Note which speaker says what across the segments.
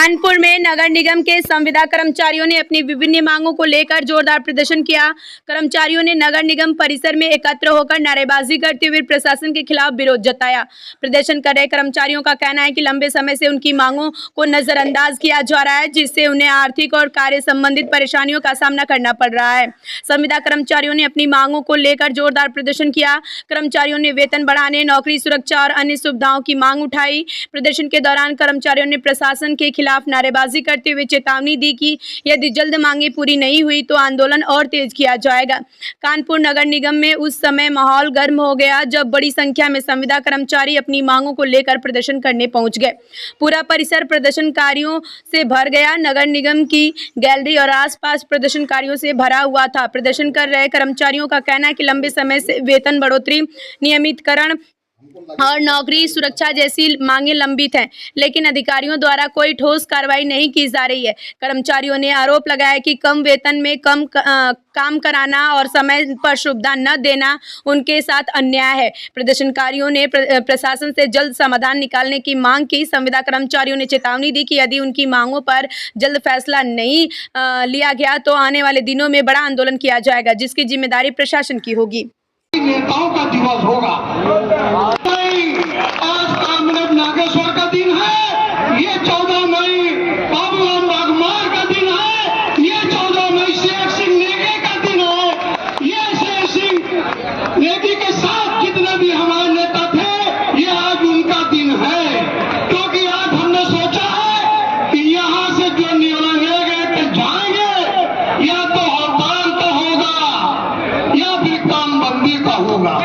Speaker 1: कानपुर में नगर निगम के संविदा कर्मचारियों ने अपनी विभिन्न मांगों को लेकर जोरदार प्रदर्शन किया। कर्मचारियों ने नगर निगम परिसर में एकत्र होकर नारेबाजी करते हुए प्रशासन के खिलाफ विरोध जताया। प्रदर्शन कर रहे कर्मचारियों का कहना है कि लंबे समय से उनकी मांगों को नजरअंदाज किया जा रहा है, जिससे उन्हें आर्थिक और कार्य संबंधित परेशानियों का सामना करना पड़ रहा है। संविदा कर्मचारियों ने अपनी मांगों को लेकर जोरदार प्रदर्शन किया। कर्मचारियों ने वेतन बढ़ाने, नौकरी सुरक्षा और अन्य सुविधाओं की मांग उठाई। प्रदर्शन के दौरान कर्मचारियों ने प्रशासन के खिलाफ नारेबाजी करते हुए चेतावनी दी कि यदि जल्द मांगे पूरी नहीं हुई तो आंदोलन और तेज किया जाएगा। कानपुर नगर निगम में उस समय माहौल गर्म हो गया जब बड़ी संख्या में संविदा कर्मचारी अपनी मांगों को लेकर प्रदर्शन करने पहुंच गए। पूरा परिसर प्रदर्शनकारियों से भर गया। नगर निगम की गैलरी और आसपास प्रदर्शनकारियों से भरा हुआ था। प्रदर्शन कर रहे कर्मचारियों का कहना है कि लंबे समय से वेतन बढ़ोतरी, नियमितकरण और नौकरी सुरक्षा जैसी मांगे लंबित हैं, लेकिन अधिकारियों द्वारा कोई ठोस कार्रवाई नहीं की जा रही है। कर्मचारियों ने आरोप लगाया कि कम वेतन में कम काम कराना और समय पर सुविधा न देना उनके साथ अन्याय है। प्रदर्शनकारियों ने प्रशासन से जल्द समाधान निकालने की मांग की। संविदा कर्मचारियों ने चेतावनी दी कि यदि उनकी मांगों पर जल्द फैसला नहीं लिया गया तो आने वाले दिनों में बड़ा आंदोलन किया जाएगा, जिसकी जिम्मेदारी प्रशासन की होगी।
Speaker 2: नेताओं का दिवस होगा। आज कामदेव नागेश्वर का दिन है, ये 14 मई बाबूराम बागमार का दिन है, ये 14 मई शेख सिंह नेगी का दिन है। ये शेख सिंह नेगी के साथ जितने भी हमारे नेता थे, ये आज उनका दिन है, क्योंकि आज हमने सोचा है कि यहाँ से जो निर्णय लेके जाएंगे, या तो हड़ताल का होगा या फिर काम बंदी का होगा।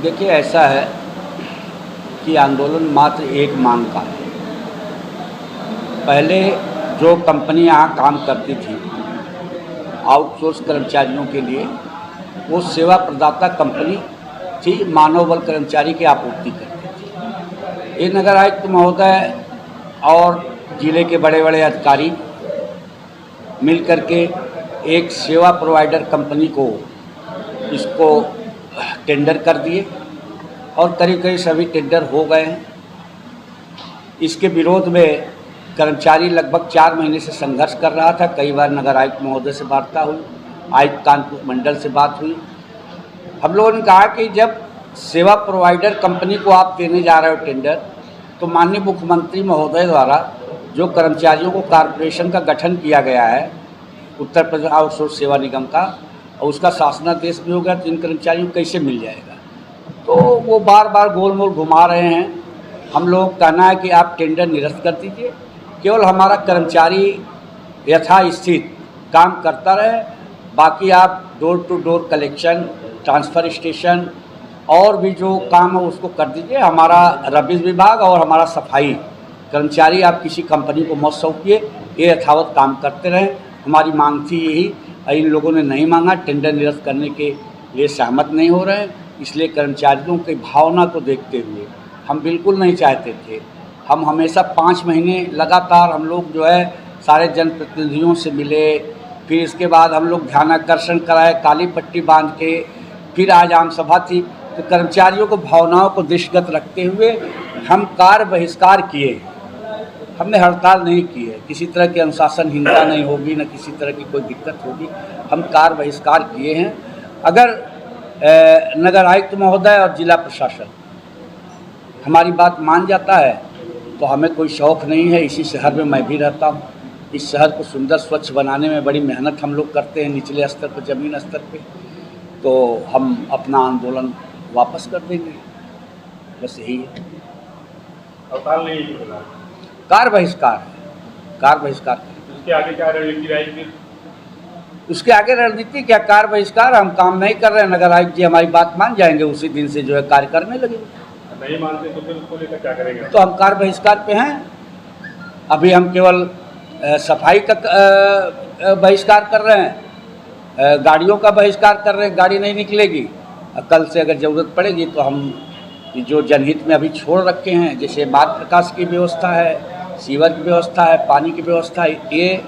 Speaker 3: देखिए, ऐसा है कि आंदोलन मात्र एक मांग का है। पहले जो कंपनी यहाँ काम करती थी आउटसोर्स कर्मचारियों के लिए, वो सेवा प्रदाता कंपनी थी, मानव बल कर्मचारी की आपूर्ति करती थी। ये नगर आयुक्त महोदय और जिले के बड़े बड़े अधिकारी मिलकर के एक सेवा प्रोवाइडर कंपनी को इसको टेंडर कर दिए और करीब करीब सभी टेंडर हो गए हैं। इसके विरोध में कर्मचारी लगभग 4 महीने से संघर्ष कर रहा था। कई बार नगर आयुक्त महोदय से वार्ता हुई, आयुक्त कानपुर मंडल से बात हुई। हम लोगों ने कहा कि जब सेवा प्रोवाइडर कंपनी को आप देने जा रहे हो टेंडर, तो माननीय मुख्यमंत्री महोदय द्वारा जो कर्मचारियों को कॉर्पोरेशन का गठन किया गया है उत्तर प्रदेश आउटसोर्स सेवा निगम का, और उसका शासनादेश भी होगा, तो इन कर्मचारियों को कैसे मिल जाएगा। तो वो बार बार गोल मोल घुमा रहे हैं। हम लोग कहना है कि आप टेंडर निरस्त कर दीजिए, केवल हमारा कर्मचारी यथास्थित काम करता रहे, बाकी आप door to door collection, transfer station और भी जो काम है उसको कर दीजिए। हमारा रबिश विभाग और हमारा सफाई कर्मचारी आप किसी कंपनी को मत सौंपिए, ये यथावत काम करते रहें। हमारी मांग थी यही, इन लोगों ने नहीं मांगा, टेंडर निरस्त करने के लिए सहमत नहीं हो रहे हैं। इसलिए कर्मचारियों की भावना को देखते हुए हम बिल्कुल नहीं चाहते थे। हम हमेशा 5 महीने लगातार हम लोग जो है सारे जनप्रतिनिधियों से मिले, फिर इसके बाद हम लोग ध्यानाकर्षण कराए काली पट्टी बांध के, फिर आज आम सभा थी। तो कर्मचारियों को भावनाओं को दृष्टिगत रखते हुए हम कार्य बहिष्कार किए। हमने हड़ताल नहीं की है, किसी तरह की अनुशासनहीनता नहीं होगी, न किसी तरह की कोई दिक्कत होगी। हम कार्य बहिष्कार किए हैं। अगर नगर आयुक्त महोदय और जिला प्रशासन हमारी बात मान जाता है तो हमें कोई शौक़ नहीं है। इसी शहर में मैं भी रहता हूँ। इस शहर को सुंदर स्वच्छ बनाने में बड़ी मेहनत हम लोग करते हैं निचले स्तर पर, ज़मीन स्तर पे। तो हम अपना आंदोलन वापस कर देंगे, बस यही है।
Speaker 4: हड़ताल नहीं होगा,
Speaker 3: कार्य बहिष्कार है, कार्य बहिष्कार।
Speaker 4: उसके आगे क्या रणनीति रहेगी?
Speaker 3: उसके आगे रणनीति क्या, कार्य बहिष्कार। हम काम नहीं कर रहे हैं, नगर आयुक्त जी हमारी बात मान जाएंगे, उसी दिन से जो है कार्य करने लगेंगे।
Speaker 4: नहीं मानते तो फिर उसको लेकर क्या करेंगे?
Speaker 3: तो हम कार्य बहिष्कार पे हैं। अभी हम केवल सफाई का बहिष्कार कर रहे हैं, गाड़ियों का बहिष्कार कर रहे हैं, गाड़ी नहीं निकलेगी। कल से अगर ज़रूरत पड़ेगी तो हम जो जनहित में अभी छोड़ रखे हैं, जैसे मार्ग प्रकाश की व्यवस्था है, सीवर की व्यवस्था है, पानी की व्यवस्था है, ये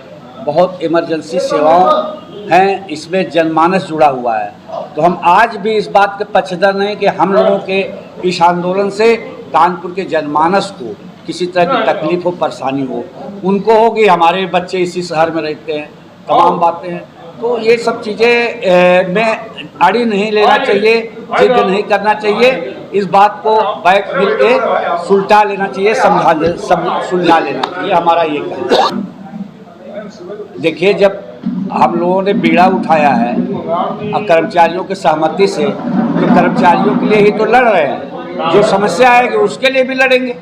Speaker 3: बहुत इमरजेंसी सेवाओं हैं, इसमें जनमानस जुड़ा हुआ है। तो हम आज भी इस बात के पक्षधर नहीं कि हम लोगों के इस आंदोलन से कानपुर के जनमानस को किसी तरह की तकलीफ हो, परेशानी हो, उनको हो कि हमारे बच्चे इसी शहर में रहते हैं, तमाम बातें हैं। तो ये सब चीज़ें में अड़ी नहीं लेना चाहिए, जिद नहीं करना चाहिए, इस बात को बैठ मिल के सुलझा लेना चाहिए, सुलझा लेना चाहिए, हमारा ये कहना है। देखिए, जब हम लोगों ने बीड़ा उठाया है और कर्मचारियों की सहमति से, तो कर्मचारियों के लिए ही तो लड़ रहे हैं, जो समस्या आएगी उसके लिए भी लड़ेंगे।